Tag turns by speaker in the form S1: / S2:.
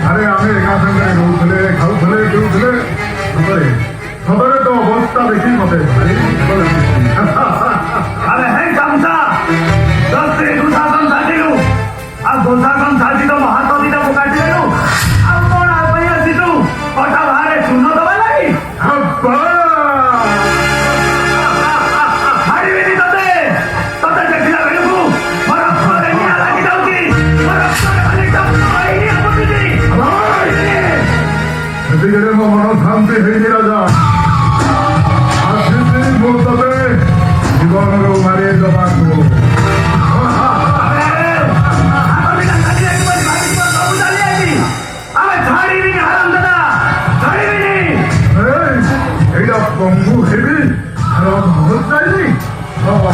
S1: আরে আমি একা সঙ্গে রৌলে খাউলে কেউলে সদরে তো অবস্থা দেখি মতে
S2: আরে হে গামছা 10 থেকে দুসাকন সাজিলু আর দুসাকন সাজি তো হাত দিটা পকাটি দেলু আর কোন আর পাইয়া দিতু কথা ভারে শূন্য দবা লাগি
S1: আব্বা
S2: হারিবিনি তোতে তোতে দেখিলা বেলু মর করে নিয়া লাগি যাউছি মর করে খালি চাপ আইনি আপনি
S1: এদিকে মন শান্তি হয়ে রাজা আসিতে বলতে জীবনের মারিয়ে দেবাকু এইটা বন্ধু হেবি আর চাইলি বাবা